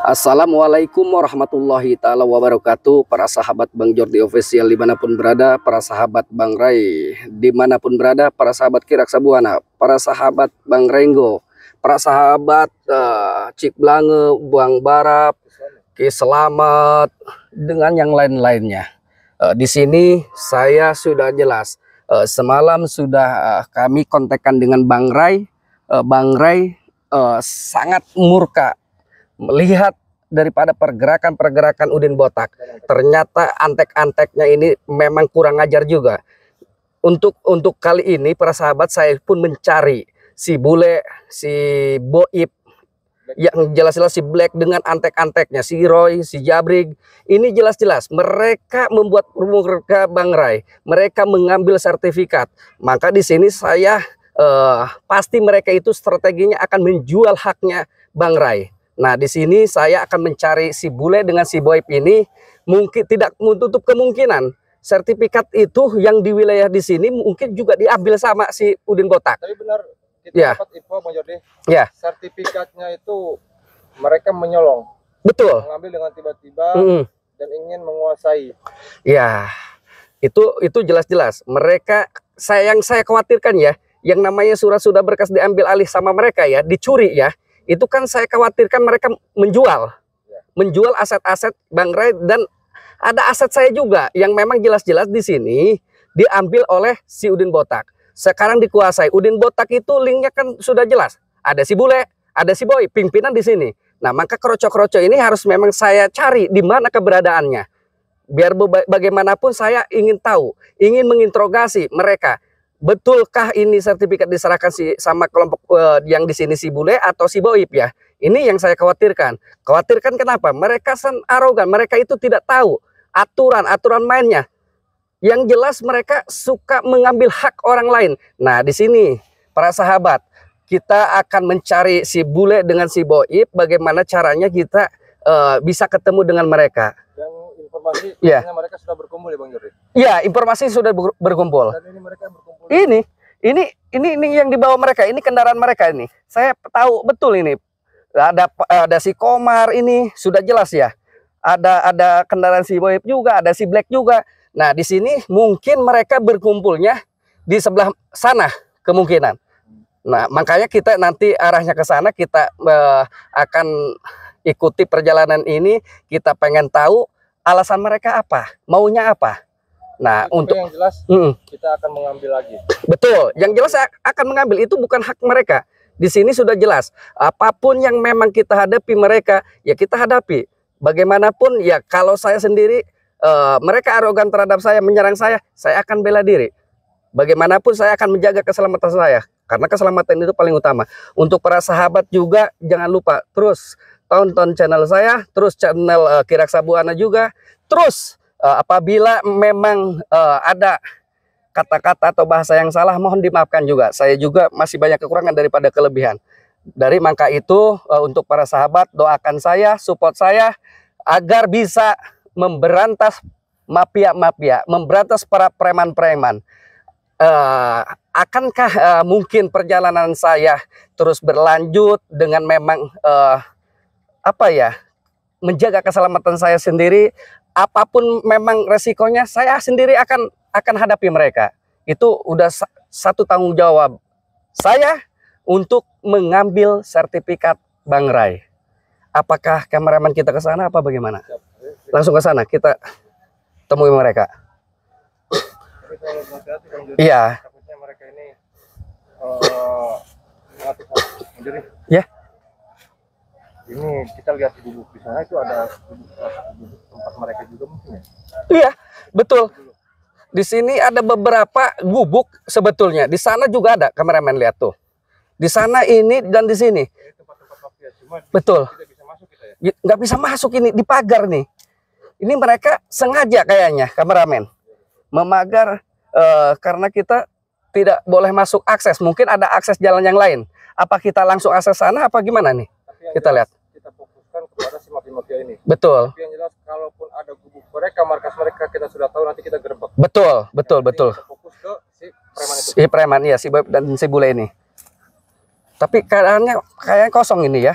Assalamualaikum warahmatullahi ta'ala wabarakatuh. Para sahabat Bang Jordi Official dimanapun berada, para sahabat Bang Ray dimanapun berada, para sahabat Kiraksa Buana, para sahabat Bang Renggo, para sahabat Cik Blange, Bang Barap, Ki Selamat, dengan yang lain-lainnya. Di sini saya sudah jelas. Semalam sudah kami kontekan dengan Bang Ray. Bang Ray sangat murka melihat daripada pergerakan-pergerakan Udin Botak. Ternyata antek-anteknya ini memang kurang ajar juga. Untuk kali ini para sahabat, saya pun mencari si Bule, si Boib, yang jelas-jelas si Black dengan antek-anteknya, si Roy, si Jabrig. Ini jelas-jelas mereka membuat murka Bang Ray. Mereka mengambil sertifikat. Maka di sini saya pasti mereka itu strateginya akan menjual haknya Bang Ray. Nah, di sini saya akan mencari si Bule dengan si Boib ini. Mungkin tidak menutup kemungkinan sertifikat itu yang di wilayah di sini mungkin juga diambil sama si Udin Botak. Tapi benar kita dapat info Bang Jordi. Ya. Sertifikatnya itu mereka menyolong. Betul. Mengambil dengan tiba-tiba dan ingin menguasai. Ya. Itu jelas-jelas. Mereka yang saya khawatirkan ya, yang namanya surat-surat berkas diambil alih sama mereka ya, dicuri ya. Itu kan saya khawatirkan mereka menjual aset-aset Bang Ray, dan ada aset saya juga yang memang jelas-jelas di sini diambil oleh si Udin Botak. Sekarang dikuasai. Udin Botak itu linknya kan sudah jelas. Ada si Bule, ada si Boy, pimpinan di sini. Nah, maka kroco-kroco ini harus memang saya cari di mana keberadaannya. Biar bagaimanapun saya ingin tahu, ingin menginterogasi mereka. Betulkah ini sertifikat diserahkan sama kelompok yang di sini si Bule atau si Boib ya? Ini yang saya khawatirkan. Khawatirkan kenapa? Mereka arogan, mereka itu tidak tahu aturan mainnya. Yang jelas mereka suka mengambil hak orang lain. Nah, di sini para sahabat, kita akan mencari si Bule dengan si Boib. Bagaimana caranya kita bisa ketemu dengan mereka? Informasi mereka sudah berkumpul ya Bang Jordi? Iya, informasi sudah berkumpul. Dan ini mereka berkumpul. Ini yang dibawa mereka, ini kendaraan mereka ini. Saya tahu betul ini. Ada si Komar ini sudah jelas ya. Ada kendaraan si Boib juga, ada si Black juga. Nah, di sini mungkin mereka berkumpulnya di sebelah sana kemungkinan. Nah, makanya kita nanti arahnya ke sana, kita akan ikuti perjalanan ini. Kita pengen tahu alasan mereka apa, maunya apa. Nah, untuk yang jelas kita akan mengambil lagi. Betul, yang jelas akan mengambil, itu bukan hak mereka. Di sini sudah jelas, apapun yang memang kita hadapi mereka, ya kita hadapi. Bagaimanapun ya, kalau saya sendiri mereka arogan terhadap saya, menyerang saya akan bela diri. Bagaimanapun saya akan menjaga keselamatan saya, karena keselamatan itu paling utama. Untuk para sahabat juga jangan lupa terus tonton channel saya, terus channel Kiraksa Buana juga. Terus apabila memang ada kata-kata atau bahasa yang salah, mohon dimaafkan juga. Saya juga masih banyak kekurangan daripada kelebihan. Dari maka itu untuk para sahabat, doakan saya, support saya agar bisa memberantas mafia-mafia, memberantas para preman-preman. Akankah mungkin perjalanan saya terus berlanjut dengan memang menjaga keselamatan saya sendiri? Apapun memang resikonya, saya sendiri akan hadapi mereka. Itu udah satu tanggung jawab saya untuk mengambil sertifikat Bang Ray. Apakah kameramen kita ke sana apa bagaimana? Langsung ke sana kita temui mereka. Iya. Mereka ini ya. Ini kita lihat di gubuk di sana, itu ada gubuk tempat mereka juga mungkin ya? Iya, betul. Di sini ada beberapa gubuk sebetulnya. Di sana juga ada, kameramen lihat tuh. Di sana ini dan di sini. Tempat-tempat mafia, cuma betul. Tidak bisa masuk kita ya? Nggak bisa masuk ini, di pagar nih. Ini mereka sengaja kayaknya, kameramen. Memagar karena kita tidak boleh masuk akses. Mungkin ada akses jalan yang lain. Apa kita langsung akses sana apa gimana nih? Kita lihat. Kita fokuskan kepada si mafia-mafia ini. Betul. Tapi yang jelas, kalaupun ada gubuk mereka, markas mereka kita sudah tahu, nanti kita gerbek. Betul. Kita fokus ke si preman itu. Si preman, ya, si Boib dan si Bule ini. Tapi keadaannya kayaknya kosong ini ya.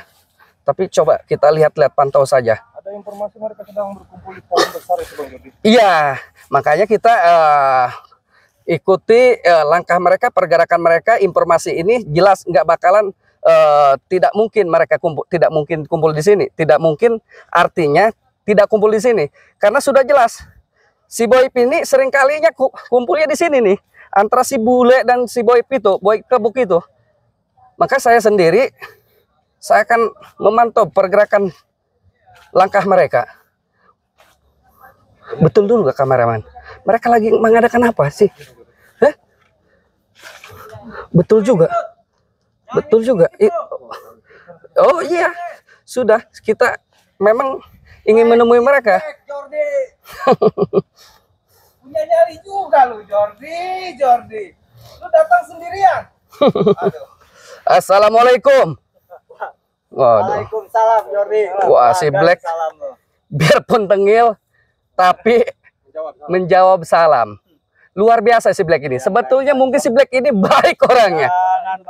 Tapi coba kita lihat-lihat, pantau saja. Ada informasi mereka sedang berkumpul di pohon besar itu Bang Jordi. Iya, makanya kita ikuti langkah mereka, pergerakan mereka. Informasi ini jelas nggak bakalan, tidak mungkin mereka kumpul, tidak mungkin kumpul di sini, tidak mungkin artinya tidak kumpul di sini, karena sudah jelas si Boip ini seringkalinya kumpulnya di sini nih, antara si Bule dan si Boip itu, Boip Kebuk itu. Maka saya sendiri, saya akan memantau pergerakan langkah mereka. Betul dulu gak kameraman? Mereka lagi mengadakan apa sih? Hah? Betul juga. Betul juga. Oh iya, sudah. Kita memang ingin menemui mereka. Jordi. Punya nyari juga lu, Jordi. Lu datang sendirian. Aduh. Assalamualaikum. Waduh. Waalaikumsalam, Jordi. Wah, si Black Salam lu. biarpun tengil tapi menjawab salam. Luar biasa si Black ini. Sebetulnya mungkin si Black ini baik orangnya.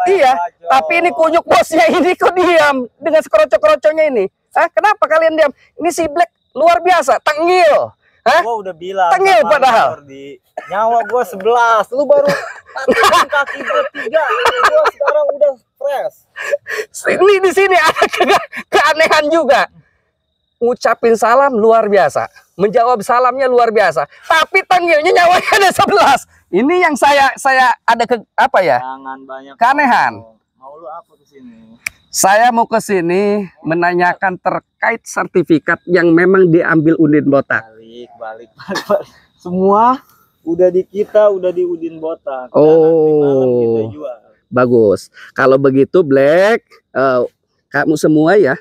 Iya, tapi ini kunyuk bosnya ini kok diam dengan sekerocok-kerocoknya ini. Hah, kenapa kalian diam? Ini si Black luar biasa, tengil. Hah? Gua udah bilang. Tengil sama padahal. lu, Jordi. Nyawa gua 11, lu baru patahin kaki gua 3. Gua sekarang udah fresh. Ini di sini ada keanehan juga. Ngucapin salam luar biasa, menjawab salamnya luar biasa, tapi tengilnya nyawanya ada 11. Ini yang saya ada apa ya? Jangan banyak Keanehan. Mau lu apa ke sini? Saya mau ke sini menanyakan terkait sertifikat yang memang diambil Udin Botak. Balik. Semua udah di kita, udah di Udin Botak. Oh. Nanti malam kita jual. Bagus. Kalau begitu Black, kamu semua ya,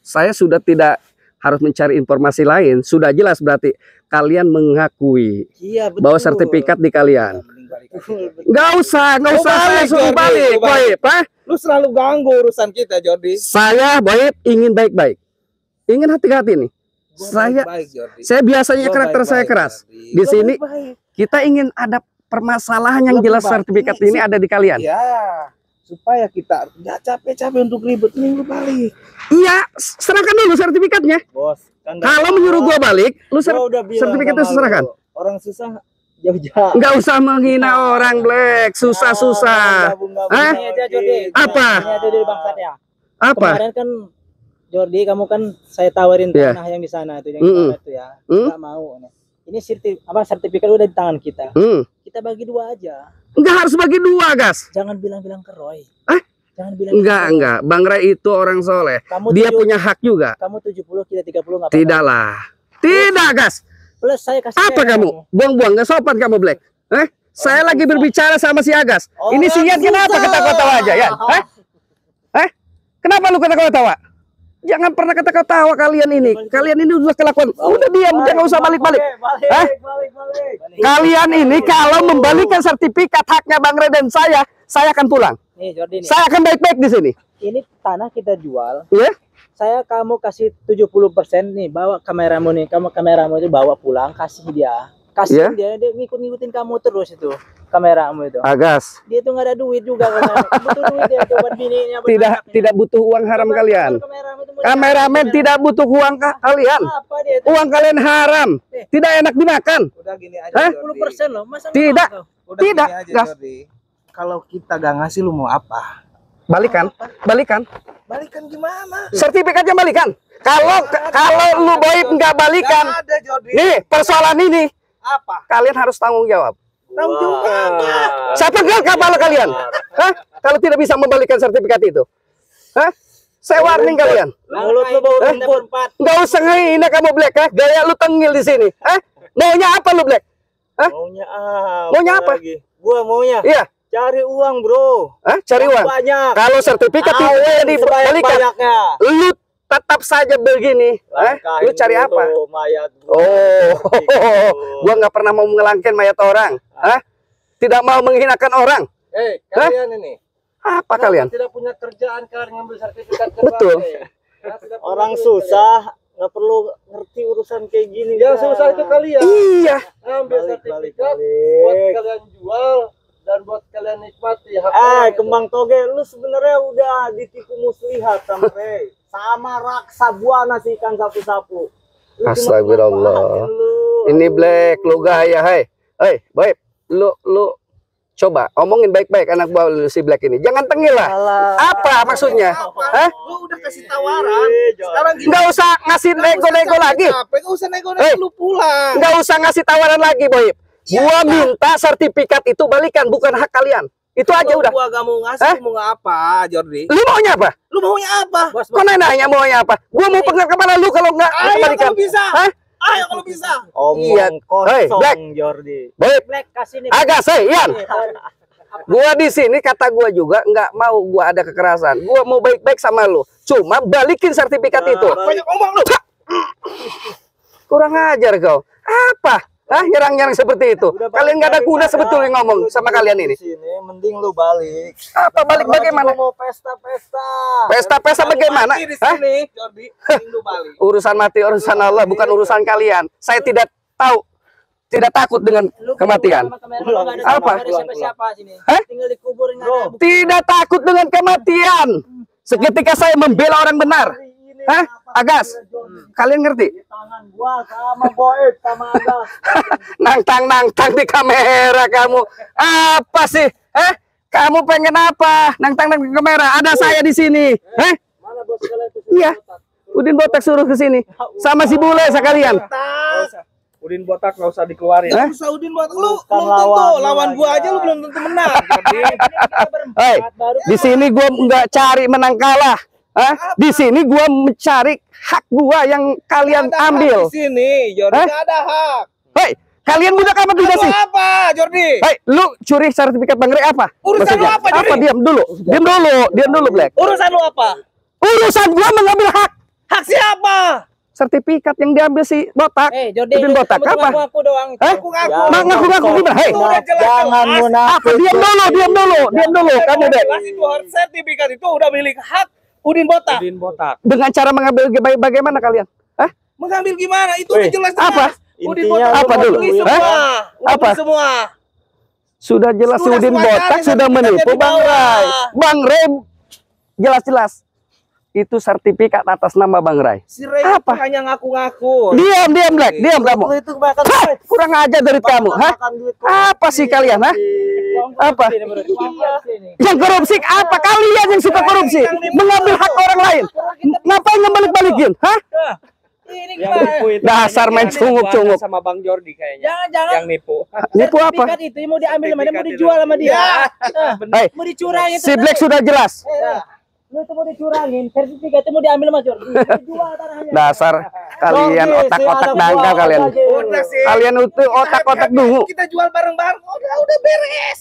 saya sudah tidak harus mencari informasi lain. Sudah jelas berarti kalian mengakui Iya, betul. bahwa sertifikat di kalian. Nggak usah saya suruh balik, Boip. Lu selalu ganggu urusan kita, Jordi. Saya Boip ingin baik-baik, ingin hati-hati nih. Saya biasanya karakter saya keras. Di sini kita ingin ada permasalahan yang jelas, sertifikat ini ada di kalian. Ya, supaya kita nggak capek-capek untuk ribet, nih lu balik. Iya, serahkan dulu sertifikatnya. Bos, kan Kalau menyuruh gua balik, lu gua udah bilang sertifikatnya sama serahkan. lu, orang susah jauh-jauh. Nggak usah menghina orang, Black. Susah-susah. Hah? Ini aja, Jordi. Apa? Ini aja dari bangsatnya. Apa? Kemarin kan Jordi, kamu kan saya tawarin Iya. tanah yang di sana itu, yang di sana itu ya. Nggak mau. Ini sertifikat udah di tangan kita. Kita bagi 2 aja. Nggak harus bagi 2, Gas. Jangan bilang-bilang ke Roy. Hah? Jangan bilang. Enggak. Bang Ray itu orang soleh. Kamu Dia punya hak juga. Kamu 70, kita 30 nggak apa-apa. Tidaklah. Tidak, Gas. Plus saya kasih. Apa kamu? Buang-buang, nggak sopan kamu, Black. Saya lagi berbicara sama si Agas. Ini si Yan kenapa ketawa-tawa aja, Yan? Kenapa lu ketawa-tawa? Jangan pernah ketawa-tawa kalian ini. Kalian ini udah kelakuan. Udah diam, jangan usah balik-balik. Balik. Kalian ini kalau membalikan sertifikat haknya Bang Ray dan saya akan pulang. Nih, Jordi nih. Saya akan baik-baik di sini. Ini tanah kita jual. Ya? Kamu kasih 70% nih, bawa kameramu nih. Kameramu itu bawa pulang, kasih dia. Kasih dia ngikutin kamu terus itu. Kameramu itu. Agas. Dia tuh nggak ada duit juga. Butuh duit dia tuh buat bininya. Tidak butuh uang haram kalian. Kameramen tidak butuh uang kalian. Apa dia itu? Uang kalian haram. Tidak enak dimakan. Udah gini aja. Hah? 10% loh. Masa Tidak. Udah Tidak, gini aja, Gas. Jordi. Kalau kita gak ngasih lu mau apa? Balikan. Balikan gimana? Sertifikatnya balikan. Kalau lu Boip nggak balikan, Gak ada, Jordi. nih persoalan ini Apa? kalian harus tanggung jawab. Tanggung jawab apa? Saya pegang kepala kalian. Hah? Kalau tidak bisa membalikan sertifikat itu. Hah? Saya warning kalian. mulut lu bau rumput. Nggak usah ngehina kamu Black. Hah? Gaya lu tengil di sini. Hah? Maunya apa lu Black? Hah? Maunya apa? Gua maunya Iya. cari uang, bro. Hah? Cari uang. Banyak. Kalau sertifikat itu dibalikan, Banyaknya. lu tetap saja begini. Hah? Lu cari apa? Mayat Oh, gua nggak pernah mau mengelangkan mayat orang. Hah? Tidak mau menghinakan orang. Kalian ini. Apa kalian? Tidak punya kerjaan, kalian ngambil sertifikat Betul. orang susah, nggak perlu ngerti urusan kayak gini. Yang susah itu kalian. Iya. Ngambil Balik, sertifikat balik. buat kalian jual dan buat kalian nikmati hak Kembang toge, lu sebenarnya udah ditipu muslihat sama Rey. Sama raksa buana si ikan sapu-sapu. Lu cuma Astagfirullah. manfaatin lu. Ini Black, lu gaya, hei, baik, lu coba omongin baik-baik anak buah lu si Black ini. Jangan tengil lah. Alah. Apa maksudnya? Hah? Lu udah kasih tawaran. Sekarang gini. Nggak usah ngasih nego-nego lagi. Nggak usah nego-nego, lu pulang. Nggak usah ngasih tawaran lagi, Boy. Gua minta sertifikat itu balikan, bukan hak kalian. Itu aja udah. Gua gak mau ngasih, mau apa, Jordi? Lu maunya apa? Lu maunya apa? Kok nanya maunya apa? Gua mau pegang kepala lu kalau nggak Ayo kembalikan. kalau bisa. Hah? Ayo kalau bisa. Iya. Omong kosong, Black. Jordi. Baik. Black kasih nih. Agak Ian. Gua di sini kata gua juga nggak mau gua ada kekerasan. Gua mau baik-baik sama lu. Cuma balikin sertifikat itu. Banyak omong lu. Kurang ajar kau. Apa? Hah, nyerang-nyerang seperti itu. Kalian nggak ada guna sebetulnya ngomong sama kalian ini. Sini, mending lu balik. Apa balik bagaimana? Mau pesta-pesta. Pesta-pesta bagaimana? Mati di Hah? sini, Jordi. Mending lu balik. Urusan mati urusan Allah, bukan urusan kalian. Saya tidak tahu, tidak takut dengan kematian. Apa? Siapa sini? Hah? Tinggal dikuburin aja. Tidak takut dengan kematian. Seketika saya membela orang benar. Hah? Agas, kalian ngerti? Tangan gua sama Boyd sama Agas. Nangtang-nangtang di kamera kamu. Apa sih? Kamu pengen apa? Nangtang-nangtang di kamera. Ada saya di sini. Mana bos kalian tuh? Iya. Udin Botak suruh ke sini. Sama si bule sekalian. Udin botak nggak usah dikeluarin. Hah? Usah Udin botak lu Bukan belum tentu lawan lawan lu gua aja. aja lu belum tentu menang. Jordi. Hei, di sini gua nggak cari menang kalah. Di sini gua mencari hak gua yang kalian Nggak ada ambil. hak di sini, Jordi Hah? nggak ada hak. Hei, kalian budak apa tidak Lu sih? apa, Jordi? Hei, lu curi sertifikat Bang Rey apa? Urusan lu Maksudnya? apa, Jordi? Diam dulu. Diam dulu, Black. Urusan lu apa? Urusan gua mengambil hak. Hak siapa? Sertifikat yang diambil si Botak. Jordi, Udin Botak apa? Aku doang. Hah? Ngaku-ngaku. Ngaku-ngaku gimana? Hei, Itu udah jelas Jangan jelas. munafik. diam dulu. Kamu deh. Jelas itu sertifikat itu udah milik hak Udin botak. Udin botak. Dengan cara mengambil bagaimana kalian? Hah? Mengambil gimana? Itu udah jelas. Apa? Udin Intinya botak apa udah dulu? beli Hah? semua. Udah Apa? beli semua. Sudah jelas Sudah Udin semua Botak cari sudah sertifikatnya menipu di Bang bawah. Ray. Bang Ray jelas-jelas itu sertifikat atas nama Bang Ray. Si Ray Apa? itu hanya ngaku-ngaku. Diam Black, diam kamu. Lu itu kebanyakan Hah, duit. kurang ajar dari kamu, hah? Makan duit. Apa sih kalian, hah? Apa? Yang korupsi apa? Kalian yang suka korupsi, mengambil hak orang lain. Ngapain ngebalik-balikin, hah? Ini Yang nipu itu Dasar main kayaknya cunguk-cunguk. sama Bang Jordi kayaknya. Jangan. Yang nipu. Nipu apa? Sertifikat itu mau diambil sama dia, mau Sertifikat dijual sama dia. Ya, Hei, Mau dicurangin. si Black sudah jelas. Lu itu mau dicurangin, sertifikatnya mau diambil sama Jordi. Dijual tanahnya. Dasar kalian Jordi, otak-otak si anak dangkal buah kalian. aja. Udah sih. Kalian itu otak-otak dungu. Kita jual bareng-bareng. Udah beres.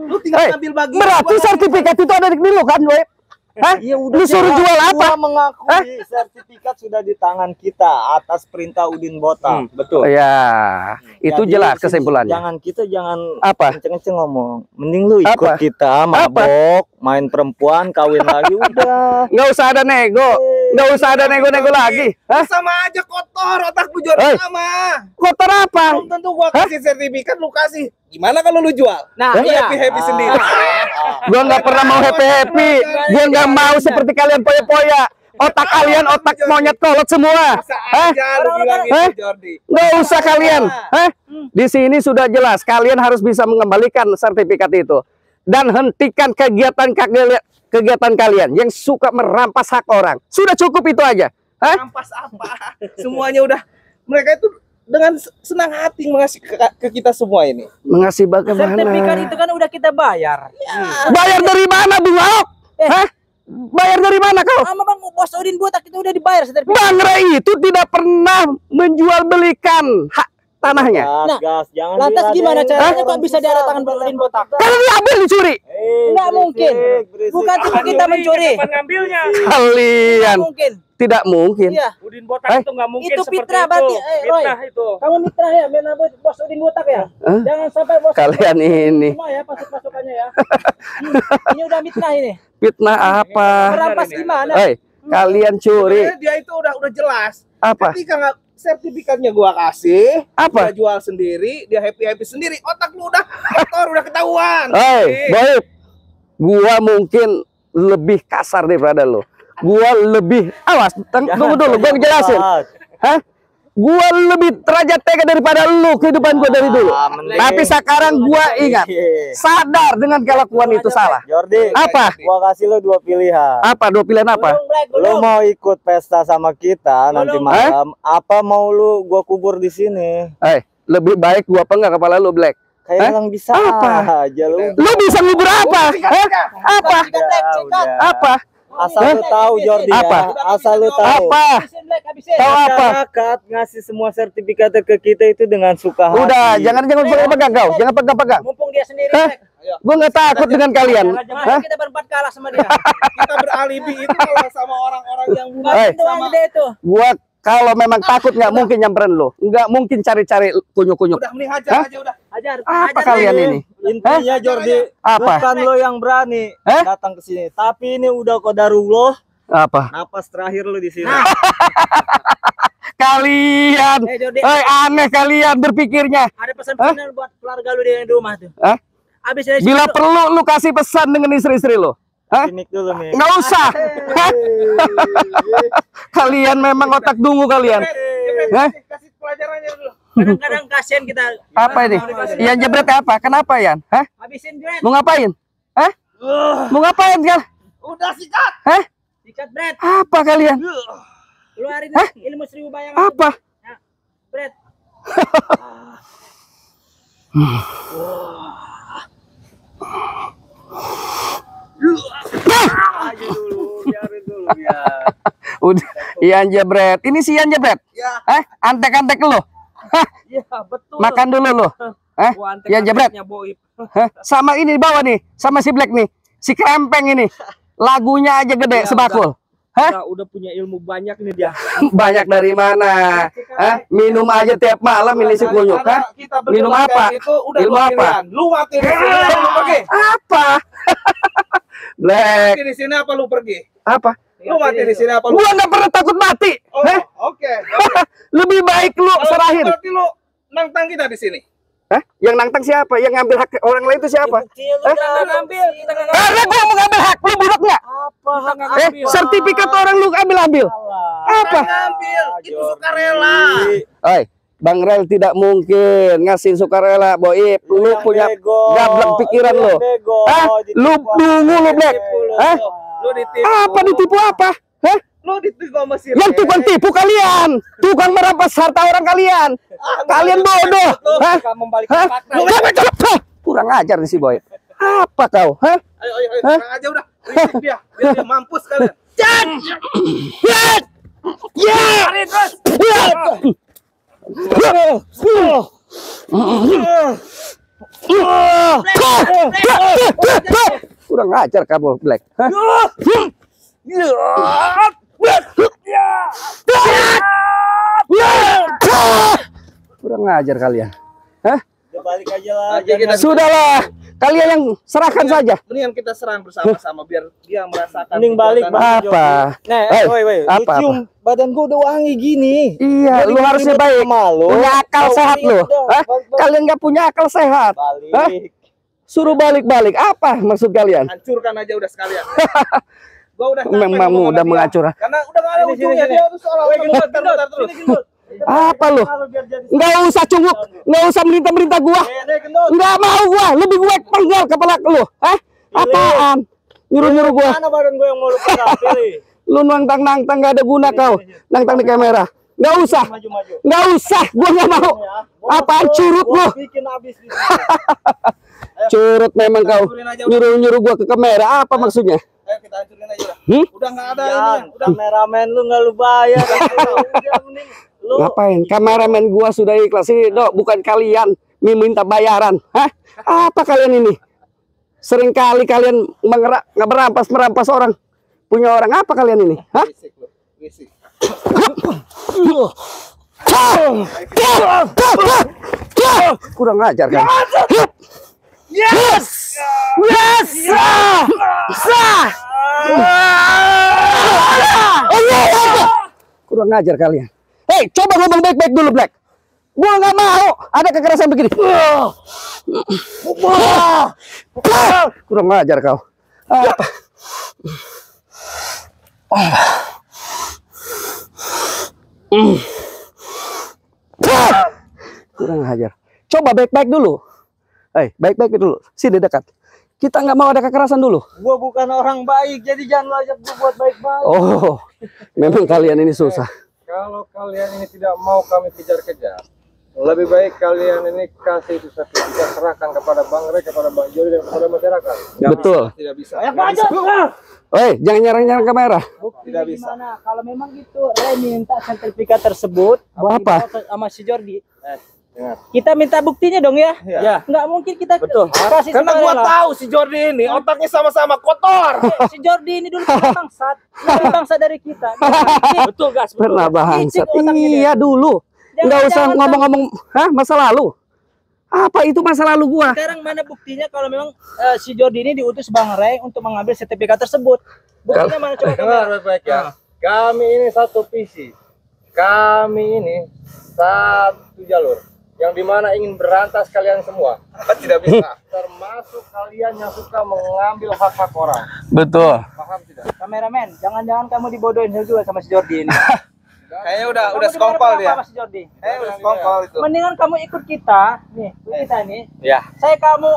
Lu tinggal Hei, ambil bagian. berarti sertifikat itu ada di lu kan, Boy? Hah? Iya, Lu suruh jual apa? Gua mengakui sertifikat sudah di tangan kita atas perintah Udin Botak. Betul. Ya, itu Jadi, jelas kesimpulannya. Jangan Apa? kenceng-kenceng ngomong. Mending lu ikut Apa? kita mabok, main perempuan, kawin lagi udah. Nggak usah ada nego. Nggak usah ada nego-nego lagi. Hah? Sama aja kotor otak lu Jordi Hei. sama. Kotor apa? Belum tentu gua kasih sertifikat lu kasih. Gimana kalau lu jual? Nah, Lu happy-happy sendiri. Gua nggak pernah mau happy-happy. Gua nggak mau seperti kalian poya-poya. Otak kalian otak monyet kolot semua. Masa Hah? aja lu bilang Hah? gitu Jordi. Nggak usah kalian. Hah? Di sini sudah jelas. Kalian harus bisa mengembalikan sertifikat itu dan hentikan kegiatan kalian yang suka merampas hak orang. Sudah cukup itu aja. Hah? Rampas apa? Semuanya udah. Mereka itu dengan senang hati mengasih ke kita semua ini. Mengasih bagaimana? sertifikat itu kan udah kita bayar. Bayar dari mana, Bung Ahok? Hah? Bayar dari mana kau? Sama Bang Bos Udin Botak itu udah dibayar sertifikat. Bang Ray itu tidak pernah menjual belikan hak tanahnya. Gas, jangan lantas gimana caranya kok bisa diada tangan Bang Udin Botak? Kalau diambil dicuri. Enggak mungkin. Bukan cuma kita mencuri. Ngambilnya. Kalian Mungkin. tidak mungkin. Iya. Udin botak itu nggak mungkin Itu seperti Fitra itu. berarti, Roy. Fitnah itu. Kamu mitra ya, benar Bos Udin Botak ya? Hah? Jangan sampai Bos Kalian ini semua ya pasukannya ya. Ini udah mitra ini. fitnah apa? Merampas gimana? Hei, kalian curi Sebenarnya dia itu udah jelas. apa? Ketika nggak sertifikatnya gua kasih, Apa? dia jual sendiri, dia happy sendiri. Otak lu udah kotor, udah ketahuan. Hei, Boib, gua mungkin lebih kasar daripada lo. Gua lebih, awas, tunggu dulu, gua ngejelasin. Hah? Gua lebih derajat tega daripada lu kehidupan gua dari dulu. Tapi sekarang gua ingat, sadar dengan kelakuan itu salah. Jordi, Apa? gua kasih lu 2 pilihan. Apa 2 pilihan apa? Lu mau ikut pesta sama kita nanti malam, apa mau lu gua kubur di sini? Lebih baik gua penggal kepala lu, Black. Kayak yang bisa Apa? aja lu. Lu bisa ngubur apa? Apa? Apa? Asal lu tahu Jordi Apa? ya. Asal lu tahu. Apa? Tahu apa? Masyarakat ngasih semua sertifikat ke kita itu dengan suka hati. Udah, jangan pegang kau, jangan pegang-pegang. Mumpung dia sendiri. Hah? Gua nggak takut dengan kalian. Hah? Kita berempat kalah sama dia. Kita beralibi itu kalau sama orang-orang yang Hei. Sama dia itu. Gua kalau memang takut nggak mungkin nyamperin lo, nggak mungkin cari-cari kunyuk-kunyuk. udah mending hajar aja udah. Ajar. Apa kalian ini? Intinya Jordi, Apa? bukan lo yang berani Hah? datang ke sini, tapi ini udah qadarullah. Apa? Napas terakhir lu di sini. Kalian, Jordi, aneh kalian berpikirnya. ada pesan-pesan buat keluarga lu di rumah tuh. Hah? Abis dari Bila situ, perlu lu kasih pesan dengan istri-istri lo. Hah? Sinik dulu nih. Nggak usah. Hah? Kalian memang otak dungu kalian. Hah? Kasih pelajarannya dulu. kadang-kadang kasihan kita. Apa ini? Ian jebret apa? Kenapa Ian? Hah? Habisin Brad. Mau ngapain? Hah? Mau ngapain kan? Udah sikat. Hah? Sikat Brad. Apa kalian? Keluarin Hah? ilmu 1000 bayangan. Apa? Brad. Aja dulu, biarin dulu ya. Udah, Ian jebret. Ini si Ian jebret. Ya. Hah? Antek-antek lo. Hah? Iya, betul. Makan dulu lo. Hah? Ian jebret. Hah? Sama ini di bawah nih, sama si Black nih. Si Krempeng ini. Lagunya aja gede sebakul. Hah? Udah punya ilmu banyak nih dia. Banyak dari mana? Hah? Minum aja tiap malam ini si kunyuk. Hah? Kita Minum apa? Itu udah Ilmu dua apa? pilihan. Lu mati di sini apa lu pergi? Apa? Black. Mati di sini apa lu pergi? Apa? Lu mati di sini apa lu? Gua nggak pernah takut mati. Oh, Hah? oke. Lebih baik lu serahin. Berarti lu nantang kita di sini. Hah? Yang nantang siapa? Yang ngambil hak orang lain itu siapa? Hah? Karena gua mau ngambil hak lu budak nggak? Sertifikat orang lu ambil. Apa? Ngambil itu sukarela. Oi, Bang Rel tidak mungkin ngasih sukarela, Boib. Lu punya gablek pikiran lu. Hah? Lu dungu lu, Black. Hah? Lu ditipu. Apa ditipu apa? Hah? Lu ditipu sama si Yang tukang tipu kalian, tukang merampas harta orang kalian. Kalian bodoh. Hah? Hah? Kurang ajar nih si Boy. Apa kau? Hah? Ayo, Hah? tenang aja udah. Risik dia. Biar dia mampus kalian. Kurang ajar kamu, Black. Hah? Kurang ajar kalian. Hah? Udah balik aja lah. Oke, kita Sudahlah, kalian yang serahkan saja. mendingan kita serang bersama-sama biar dia merasakan. Mending balik, kekuatan. Bang. Apa? Nah, Woi, woi, apa, cium badan gua udah wangi gini. Iya, lu harusnya baik. Malu. Punya akal sehat lu. Hah? Kalian nggak punya akal sehat. Balik. Hah? Suruh balik-balik. Apa maksud kalian? Hancurkan aja udah sekalian. Gua udah capek Memang ngomong sama udah dia. menghancur. Karena udah gak ada Sini, ujungnya sini, dia tuh seolah-olah muter-muter terus. Apa lu? Nggak usah cunguk, nggak usah merintah-merintah gua. Nggak mau gua, lebih gue penggal kepala lu. Hah? Apaan? Nyuruh-nyuruh gua. Mana badan gua yang mau lu pegang? Pilih. Lu nantang-nantang nggak ada guna kau. Nantang di kamera. Nggak usah. Maju-maju. Nggak usah, gua nggak mau. Apaan curut lu? Bikin habis di sini. Curut memang kau. Nyuruh-nyuruh gua ke kamera. Apa maksudnya? Ayo kita hancurin aja udah. Hmm? Udah gak ada Ya, ini. Udah kameramen lu nggak lu bayar. Udah mending lu Ngapain? Kameramen gua sudah ikhlas ini, Dok, bukan kalian minta bayaran. Hah? Apa kalian ini? Seringkali kalian merampas orang. Punya orang apa kalian ini? Hah? risik lu. Risik. Kurang ajar kan? Yes! Yes! Sah! Sah! Kurang ajar kalian. Hei, coba ngomong baik-baik dulu, Black. Gua nggak mau ada kekerasan begini. Kurang ajar kau. Apa? Kurang ajar. Coba baik-baik dulu. Hei, baik-baik dulu. Sini dekat. Kita nggak mau ada kekerasan dulu. Gua bukan orang baik, jadi jangan lu ajak gua buat baik-baik. Oh, memang kalian ini susah. Kalau kalian ini tidak mau kami kejar-kejar, lebih baik kalian ini kasih itu sertifikat, serahkan kepada Bang Ray, kepada Bang Jody, dan kepada masyarakat. Betul. Tidak bisa. Oi, jangan nyerang-nyerang kamera. Tidak bisa. Gimana? Kalau memang gitu, Ray minta sertifikat tersebut Apa? sama si Jordi. Dengar. Kita minta buktinya dong ya. Ya. Nggak mungkin kita Betul. kasih Karena gua sukarela. tahu si Jordi ini otaknya sama-sama kotor. Si Jordi ini dulu pernah bangsat, lebih bangsa dari kita. Betul gas. Pernah bangsat. Licik otaknya dia. Iya dulu. Nggak usah Jangan- ngomong-ngomong, masa lalu. Apa itu masa lalu gua? Sekarang mana buktinya kalau memang si Jordi ini diutus Bang Ray untuk mengambil sertifikat tersebut? Buktinya mana coba Dengar kamera? baik-baik ya. Kami ini satu visi. Kami ini satu jalur. Yang dimana ingin berantas kalian semua. Tidak bisa. Termasuk kalian yang suka mengambil hak-hak orang. Betul. Paham tidak? Kameramen, jangan-jangan kamu dibodohin juga sama si Jordi ini. Kayaknya Kamu dibayar berapa sama si Jordi? udah sekongkol itu. Mendingan kamu ikut kita, nih, ikut kita nih. Ya. Kamu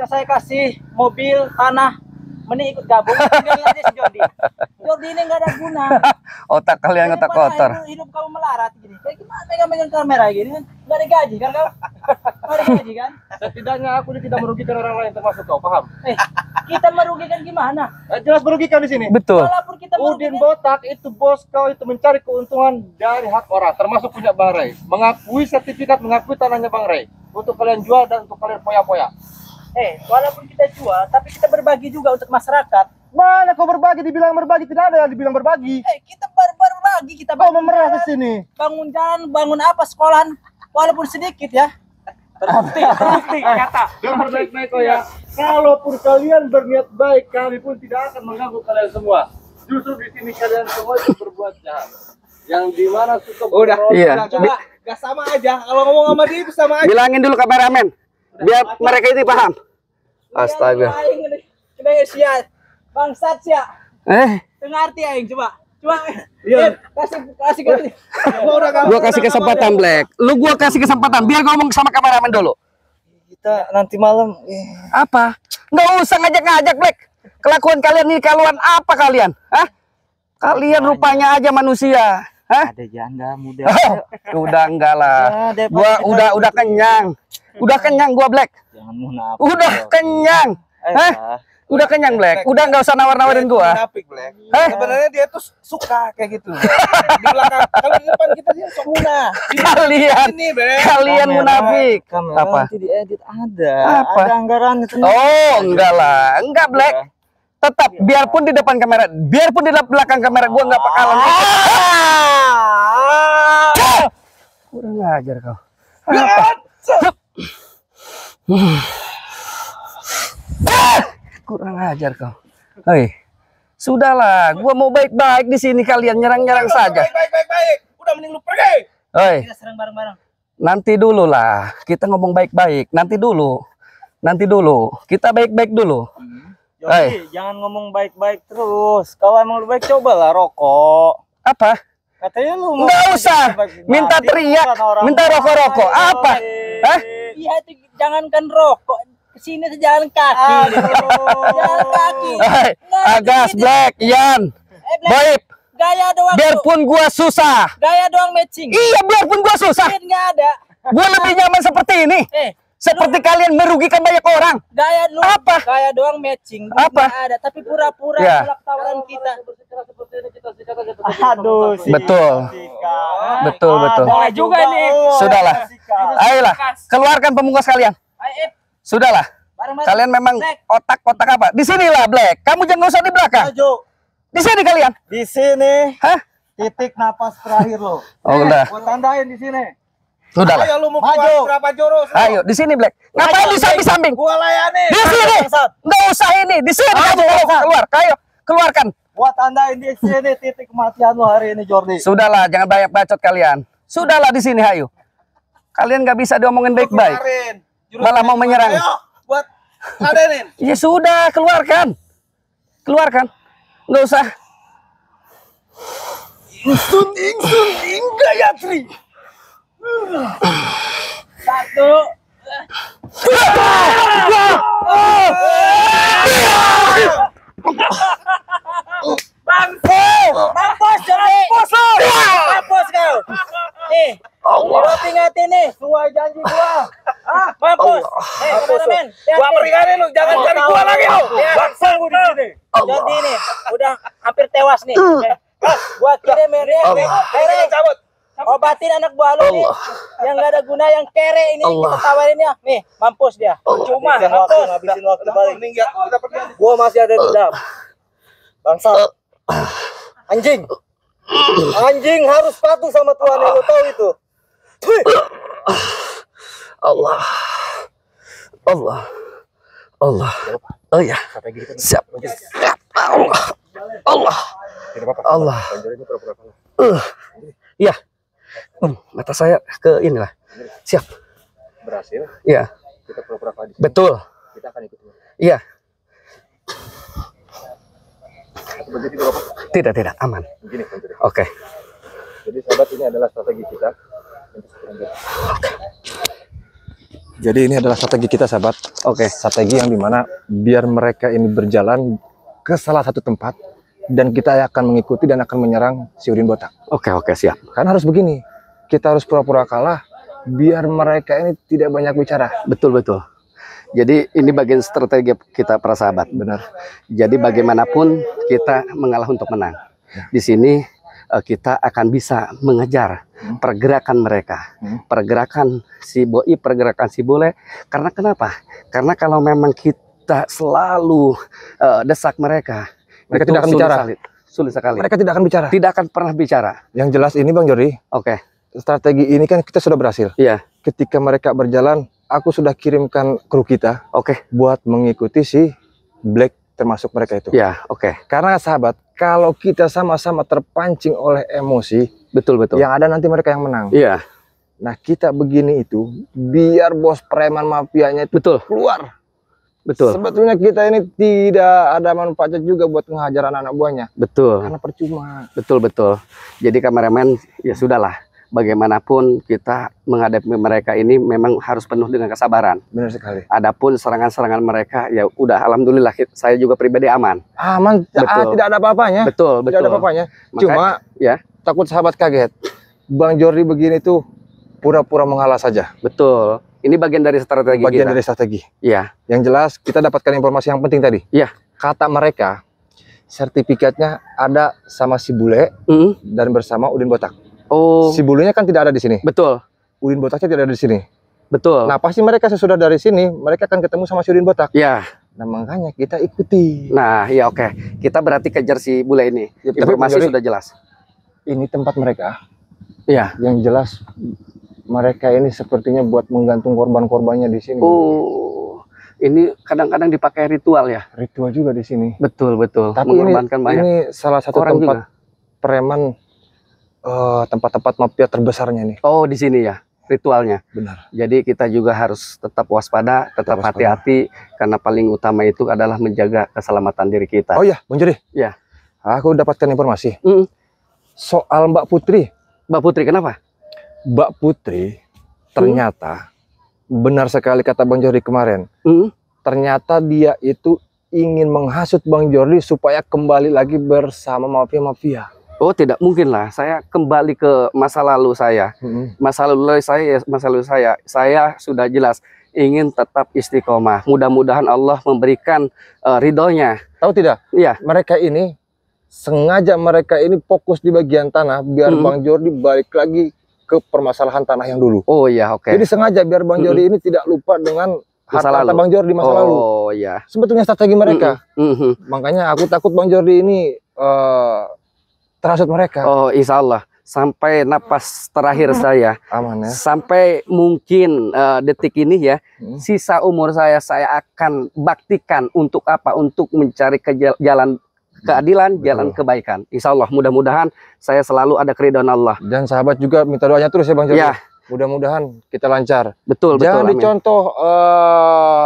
saya kasih mobil, tanah, mending ikut gabung. Tinggalin aja si Jordi. Jordi ini nggak ada guna. Otak kalian otak Daripada kotor. Hidup kamu melarat gini. Kayak gimana megang kamera gini kan? Nggak digaji kan kau? Nggak digaji kan? Setidaknya aku ini tidak merugikan orang lain termasuk kau, paham? Kita merugikan gimana? Jelas merugikan di sini. Betul. Walaupun kita Udin merugikan, botak itu bos kau itu mencari keuntungan dari hak orang, termasuk punya Bang Ray. Mengakui sertifikat, mengakui tanahnya Bang Ray. Untuk kalian jual dan untuk kalian poya-poya. walaupun kita jual, tapi kita berbagi juga untuk masyarakat. Mana kau berbagi? Dibilang berbagi, tidak ada yang dibilang berbagi. Kita berbagi, kita Kau bangun memerah ke jalan, sini. bangun jalan, bangun apa sekolahan, walaupun sedikit ya. Terbukti, nyata. Dengar baik-baik kau ya. Kalaupun kalian berniat baik, kami pun tidak akan mengganggu kalian semua. Justru di sini kalian semua itu berbuat jahat. Yang dimana suka berbuat Iya. jahat. Gak sama aja. Kalau ngomong sama dia itu sama aja. Bilangin dulu kameramen. Biar mereka ini paham. Astaga. Kita siap. Bangsat siap. Ngerti aing coba. Iya. Kasih. Gua kasih kesempatan, Black. Gua kasih kesempatan. Biar ngomong sama kameramen dulu. Kita nanti malam Apa? Nggak usah ngajak-ngajak, Black. Kelakuan kalian ini kelakuan apa kalian? Hah? Kalian rupanya aja manusia. Hah? ada janda muda. Udah enggak lah. Gua udah kenyang. Udah kenyang gua, Black. Jangan munafik. Udah kenyang. Hah? Udah kenyang, Black. Udah nggak usah nawar-nawarin gua. Munafik, Black. Hah? Sebenarnya dia tuh suka kayak gitu. Di belakang, kalau di depan kita dia sok munah. Kalian munafik. Kamera Apa? nanti diedit ada. Apa? Ada anggaran itu. Oh, enggak lah. Enggak, Black. Tetap biarpun di depan kamera, biarpun di belakang kamera gua nggak bakalan. Kurang ngajar kau. Apa? Kurang ajar kau. Hei, sudahlah. Gua mau baik-baik di sini, kalian nyerang-nyerang saja. Baik. Udah mending lu pergi. Hei, Kita serang bareng-bareng. nanti dulu lah. Kita ngomong baik-baik. Nanti dulu. Kita baik-baik dulu. Jadi jangan ngomong baik-baik terus. Kalau emang lu baik cobalah rokok. Apa? Katanya lu mau Nggak usah. Minta teriak, minta rokok-rokok. Apa? Hah? Iya itu jangankan rokok. Kesini sejalan kaki. Jalan kaki. Hei, Agas, Black, Ian, Boib. Gaya doang. Biarpun gua susah. Gaya doang matching. Iya, biarpun gua susah. Duit nggak ada. Gua lebih nyaman seperti ini. Seperti kalian merugikan banyak orang. Gaya lu. Apa? Gaya doang matching. Duit Apa? nggak ada. Tapi pura-pura Ya. nolak tawaran kita. Aduh, Betul. Betul. Boleh juga nih. Sudahlah. Ayolah, keluarkan pemungkas kalian. Ayo, Sudahlah. bareng-bareng. Kalian memang otak-otak apa? Di sinilah, Black. Kamu jangan usah di belakang. Maju. Di sini kalian. Di sini Hah? titik napas terakhir lo. Oh, udah. Gua tandain di sini. Sudahlah. Ayo lu mau Maju. keluar berapa jurus? Ayo, di sini, Black. Ngapain di samping-samping? Gua layani. Di sini. Enggak usah ini. Di sini kamu keluar. Ayo, keluarkan. Gua tandain di sini titik kematian lu hari ini, Jordi. Sudahlah, jangan banyak bacot kalian. Sudahlah di sini, hayu. Kalian nggak bisa diomongin baik-baik. Malah mau menyerang. Ayo, buat ngadenin. Ya sudah, keluarkan. Keluarkan. Nggak usah. Ingsun Gayatri. Satu. Mampus, Jordi. Mampus kau. Nih, gua ingatin nih, sesuai janji gua. Mampus. Kameramen. Gua peringatin lu, jangan cari gua lagi lu. Baksa gua di sini. Jordi nih, udah hampir tewas nih. Gua kirim dia. Cabut. Obatin anak buah lu nih. Yang gak ada guna, yang kere ini kita tawarin ya. Nih, mampus dia. Cuma mampus. Ngabisin waktu balik. Gua masih ada dendam. Bangsa. Anjing. Anjing harus patuh sama tuannya, lu tahu itu. Allah. Allah. Allah. Oh ya. Siap. Allah. Allah. Allah. Iya. Mata saya ke inilah. Siap. Berhasil. Iya. Kita pura-pura di sini. Betul. Kita akan ikut. Iya. Tidak, aman. Begini, Bang Jordi. Oke. Jadi sahabat, ini adalah strategi kita. Jadi ini adalah strategi kita, sahabat. Oke. Strategi yang dimana biar mereka ini berjalan ke salah satu tempat dan kita akan mengikuti dan akan menyerang si Udin Botak. Oke, siap. Karena harus begini, kita harus pura-pura kalah biar mereka ini tidak banyak bicara. Betul. Jadi ini bagian strategi kita para sahabat. Benar. Jadi bagaimanapun kita mengalah untuk menang. Di sini kita akan bisa mengejar pergerakan mereka, pergerakan si Boi, pergerakan si Bule. Karena kenapa? Karena kalau memang kita selalu desak mereka tidak akan bicara. Sulit sekali. Mereka tidak akan bicara. Tidak akan pernah bicara. Yang jelas ini, Bang Jordi. Oke. Strategi ini kan kita sudah berhasil. Iya. Ketika mereka berjalan, aku sudah kirimkan kru kita. Oke. Buat mengikuti si Black termasuk mereka itu. Ya, oke. Karena sahabat, kalau kita sama-sama terpancing oleh emosi, Betul. yang ada nanti mereka yang menang. Iya. Nah, kita begini itu biar bos preman mafianya itu Betul. keluar. Betul. Sebetulnya kita ini tidak ada manfaatnya juga buat menghajar anak-anak buahnya. Betul. Karena percuma. Betul. Jadi kameramen, ya sudahlah. Bagaimanapun kita menghadapi mereka ini memang harus penuh dengan kesabaran. Benar sekali. Adapun serangan-serangan mereka, ya udah alhamdulillah saya juga pribadi aman. Aman, Betul. tidak ada apa-apanya. Betul. Tidak ada apa-apanya. Makanya, Cuma ya. takut sahabat kaget. Bang Jordi begini tuh pura-pura mengalah saja. Betul. Ini bagian dari strategi Bagian kita. dari strategi. Iya. Yang jelas kita dapatkan informasi yang penting tadi. Iya. Kata mereka sertifikatnya ada sama si Bule dan bersama Udin Botak. Oh. Si Bulenya kan tidak ada di sini. Betul. Udin Botaknya tidak ada di sini. Betul. Nah, pasti mereka sesudah dari sini, mereka akan ketemu sama si Udin Botak. Ya. Nah, makanya kita ikuti. Nah, iya oke. Kita berarti kejar si Bule ini. Ya, tapi Informasi Jordi, sudah jelas. Ini tempat mereka. Iya. Yang jelas mereka ini sepertinya buat menggantung korban-korbannya di sini. Oh. Ini kadang-kadang dipakai ritual ya. Ritual juga di sini. Betul. Tapi mengorbankan banyak. ini salah satu orang tempat juga. preman, tempat-tempat mafia terbesarnya nih. Oh, di sini ya ritualnya. Benar. Jadi kita juga harus tetap waspada, tetap hati-hati karena paling utama itu adalah menjaga keselamatan diri kita. Oh iya, Bang Jordi. Ya. Aku dapatkan informasi Soal Mbak Putri. Mbak Putri kenapa? Mbak Putri ternyata benar sekali kata Bang Jordi kemarin. Ternyata dia itu ingin menghasut Bang Jordi supaya kembali lagi bersama mafia-mafia. Oh, tidak mungkin lah. Saya kembali ke masa lalu saya. Masa lalu saya sudah jelas ingin tetap istiqomah. Mudah-mudahan Allah memberikan ridhonya. Tahu tidak? Iya. Mereka ini sengaja fokus di bagian tanah biar Bang Jordi balik lagi ke permasalahan tanah yang dulu. Oh iya, oke. Jadi sengaja biar Bang Jordi ini tidak lupa dengan harta Bang Jordi masa lalu. Oh iya. Sebetulnya strategi mereka. Makanya aku takut Bang Jordi ini terhasut mereka. Oh, insya Allah sampai napas terakhir saya, aman ya. Sampai mungkin detik ini ya, sisa umur saya akan baktikan untuk apa? Untuk mencari jalan keadilan, jalan kebaikan. Insya Allah, mudah-mudahan saya selalu ada keridhaan Allah. Dan sahabat juga minta doanya terus ya Bang Jordi. Ya. Mudah-mudahan kita lancar. Betul, Jangan betul. dicontoh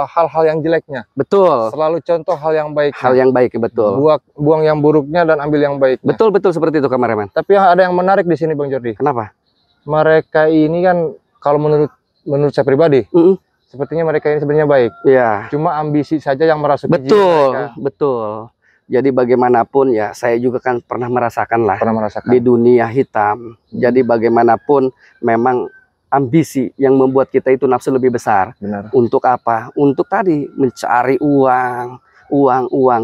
hal-hal yang jeleknya. Betul. Selalu contoh hal yang baik. Hal yang baik, betul. Buang yang buruknya dan ambil yang baik. Betul, betul seperti itu kameramen. Tapi ada yang menarik di sini Bang Jordi. Kenapa? Mereka ini kan kalau menurut saya pribadi, sepertinya mereka ini sebenarnya baik. Ya. Cuma ambisi saja yang merasuki jiwa Betul, mereka. betul. Jadi bagaimanapun ya, saya juga kan pernah merasakan lah Pernah merasakan. di dunia hitam. Jadi bagaimanapun memang ambisi yang membuat kita itu nafsu lebih besar. Benar. Untuk apa? Untuk tadi mencari uang.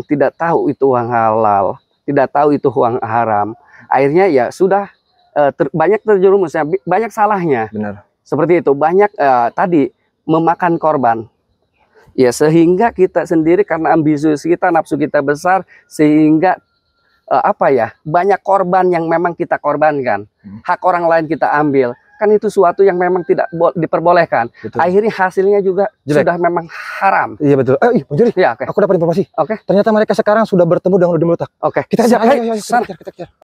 Tidak tahu itu uang halal, tidak tahu itu uang haram. Akhirnya ya sudah banyak terjerumusnya, banyak salahnya. Benar. Seperti itu, banyak tadi memakan korban. Ya sehingga kita sendiri karena ambisi kita, nafsu kita besar, sehingga banyak korban yang memang kita korbankan. Hak orang lain kita ambil. Kan itu suatu yang memang tidak diperbolehkan. Betul. Akhirnya hasilnya juga jelek. sudah memang haram. Iya betul. Bang Jordi, Ya, oke. aku dapat informasi. Oke. Ternyata mereka sekarang sudah bertemu dengan Udin Botak. Oke. Kita Siap, aja. ayo, Ayo, sana. kita kejar.